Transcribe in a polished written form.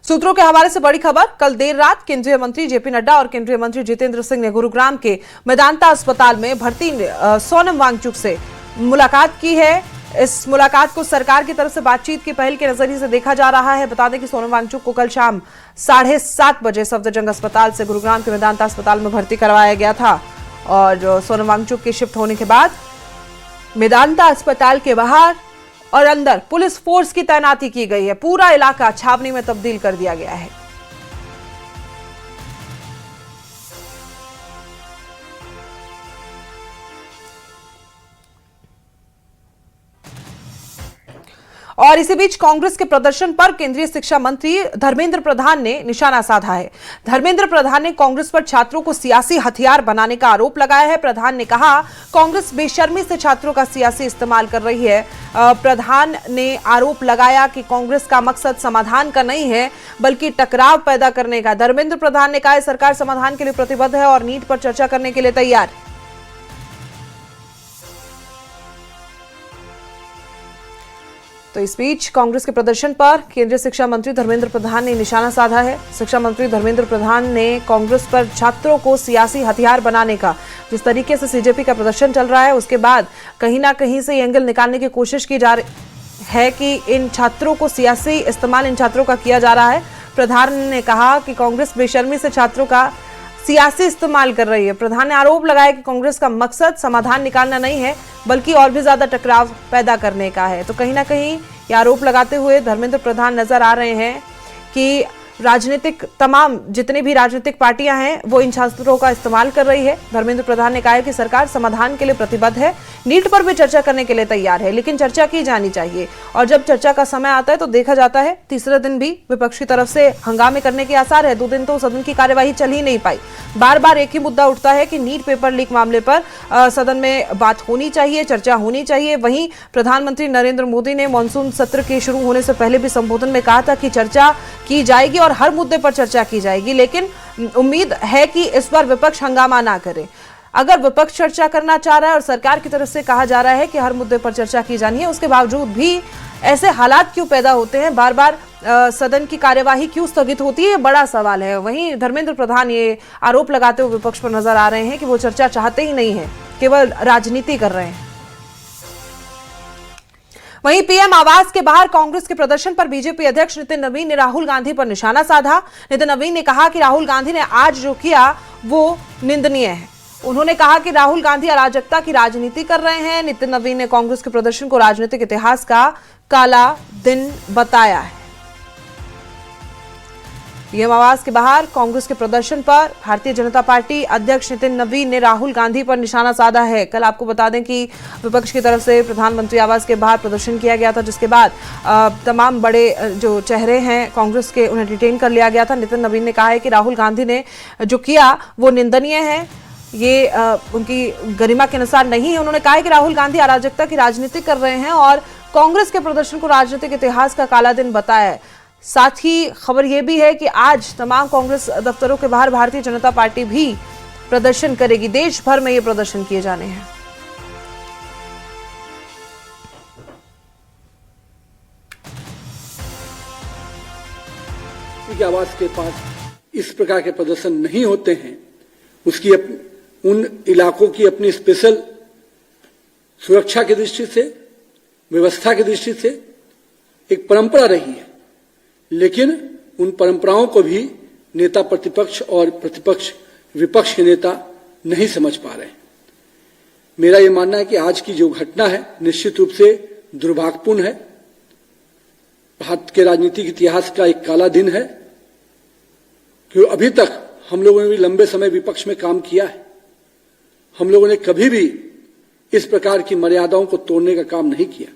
सूत्रों के हवाले से बड़ी खबर। कल देर रात केंद्रीय मंत्री जेपी नड्डा और केंद्रीय मंत्री जितेंद्र सिंह ने गुरुग्राम के मेदांता अस्पताल में भर्ती सोनम वांगचुक से मुलाकात की है। इस मुलाकात को सरकार की तरफ से बातचीत की पहल के नजरिए से देखा जा रहा है। बता दें कि सोनम वांगचुक को कल शाम 7:30 बजे सफदरजंग अस्पताल से गुरुग्राम के मेदांता अस्पताल में भर्ती करवाया गया था और सोनम वांगचुक के शिफ्ट होने के बाद मेदांता अस्पताल के बाहर और अंदर पुलिस फोर्स की तैनाती की गई है। पूरा इलाका छावनी में तब्दील कर दिया गया है। और इसी बीच कांग्रेस के प्रदर्शन पर केंद्रीय शिक्षा मंत्री धर्मेंद्र प्रधान ने निशाना साधा है। धर्मेंद्र प्रधान ने कांग्रेस पर छात्रों को सियासी हथियार बनाने का आरोप लगाया है। प्रधान ने कहा कांग्रेस बेशर्मी से छात्रों का सियासी इस्तेमाल कर रही है। प्रधान ने आरोप लगाया कि कांग्रेस का मकसद समाधान का नहीं है बल्कि टकराव पैदा करने का। धर्मेंद्र प्रधान ने कहा सरकार समाधान के लिए प्रतिबद्ध है और नीट पर चर्चा करने के लिए तैयार। तो इस बीच कांग्रेस के प्रदर्शन पर केंद्रीय शिक्षा मंत्री धर्मेंद्र प्रधान ने निशाना साधा है। शिक्षा मंत्री धर्मेंद्र प्रधान ने कांग्रेस पर छात्रों को सियासी हथियार बनाने का, जिस तरीके से सीजेपी का प्रदर्शन चल रहा है उसके बाद कहीं ना कहीं से एंगल निकालने की कोशिश की जा रही है कि इन छात्रों को सियासी इस्तेमाल इन छात्रों का किया जा रहा है। प्रधान ने कहा कि कांग्रेस बेशर्मी से छात्रों का सियासी इस्तेमाल कर रही है। प्रधान ने आरोप लगाया कि कांग्रेस का मकसद समाधान निकालना नहीं है बल्कि और भी ज्यादा टकराव पैदा करने का है। तो कहीं ना कहीं ये आरोप लगाते हुए धर्मेंद्र प्रधान नजर आ रहे हैं कि राजनीतिक तमाम जितनी भी राजनीतिक पार्टियां हैं वो इन छात्रों का इस्तेमाल कर रही है। धर्मेंद्र प्रधान ने कहा है कि सरकार समाधान के लिए प्रतिबद्ध है, नीट पर भी चर्चा करने के लिए तैयार है, लेकिन चर्चा की जानी चाहिए और जब चर्चा का समय आता है तो देखा जाता है तीसरे दिन भी विपक्ष की तरफ से हंगामे करने के आसार है। 2 दिन तो सदन की कार्यवाही चल ही नहीं पाई। बार बार एक ही मुद्दा उठता है कि नीट पेपर लीक मामले पर सदन में बात होनी चाहिए, चर्चा होनी चाहिए। वहीं प्रधानमंत्री नरेंद्र मोदी ने मानसून सत्र के शुरू होने से पहले भी संबोधन में कहा था कि चर्चा की जाएगी और हर मुद्दे पर चर्चा की जाएगी, लेकिन उम्मीद है कि इस बार विपक्ष हंगामा ना करे। अगर विपक्ष चर्चा करना चाह रहा है और सरकार की तरफ से कहा जा रहा है कि हर मुद्दे पर चर्चा की जानी है, उसके बावजूद भी ऐसे हालात क्यों पैदा होते हैं, बार बार सदन की कार्यवाही क्यों स्थगित होती है, बड़ा सवाल है। वहीं धर्मेंद्र प्रधान ये आरोप लगाते हुए विपक्ष पर नजर आ रहे हैं कि वो चर्चा चाहते ही नहीं है, केवल राजनीति कर रहे हैं। वहीं पीएम आवास के बाहर कांग्रेस के प्रदर्शन पर बीजेपी अध्यक्ष नितिन नवीन ने राहुल गांधी पर निशाना साधा। नितिन नवीन ने कहा कि राहुल गांधी ने आज जो किया वो निंदनीय है। उन्होंने कहा कि राहुल गांधी अराजकता की राजनीति कर रहे हैं। नितिन नवीन ने कांग्रेस के प्रदर्शन को राजनीतिक इतिहास का काला दिन बताया है। पीएम आवास के बाहर कांग्रेस के प्रदर्शन पर भारतीय जनता पार्टी अध्यक्ष नितिन नवीन ने राहुल गांधी पर निशाना साधा है। कल आपको बता दें कि विपक्ष की तरफ से प्रधानमंत्री आवास के बाहर प्रदर्शन किया गया था, जिसके बाद तमाम बड़े जो चेहरे हैं कांग्रेस के उन्हें डिटेन कर लिया गया था। नितिन नवीन ने कहा है कि राहुल गांधी ने जो किया वो निंदनीय है, ये उनकी गरिमा के अनुसार नहीं है। उन्होंने कहा है कि राहुल गांधी अराजकता की राजनीति कर रहे हैं और कांग्रेस के प्रदर्शन को राजनीतिक इतिहास का काला दिन बताया है। साथ ही खबर यह भी है कि आज तमाम कांग्रेस दफ्तरों के बाहर भारतीय जनता पार्टी भी प्रदर्शन करेगी। देश भर में ये प्रदर्शन किए जाने हैं। आवास के पास इस प्रकार के प्रदर्शन नहीं होते हैं, उसकी उन इलाकों की अपनी स्पेशल सुरक्षा की दृष्टि से, व्यवस्था की दृष्टि से एक परंपरा रही है, लेकिन उन परंपराओं को भी नेता प्रतिपक्ष और प्रतिपक्ष विपक्ष के नेता नहीं समझ पा रहे। मेरा यह मानना है कि आज की जो घटना है निश्चित रूप से दुर्भाग्यपूर्ण है, भारत के राजनीतिक इतिहास का एक काला दिन है, क्योंकि अभी तक हम लोगों ने भी लंबे समय विपक्ष में काम किया है। हम लोगों ने कभी भी इस प्रकार की मर्यादाओं को तोड़ने का काम नहीं किया।